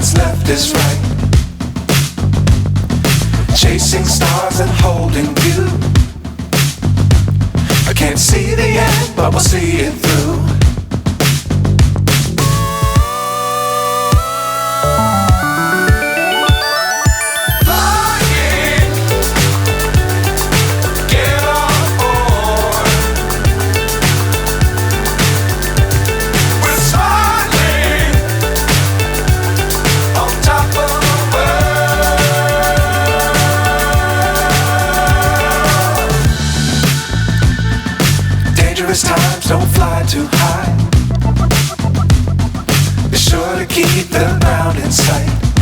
what's left is right. Chasing stars and holding you. I can't see the end, but we'll see it through. Times don't fly too high. Be sure to keep the ground in sight.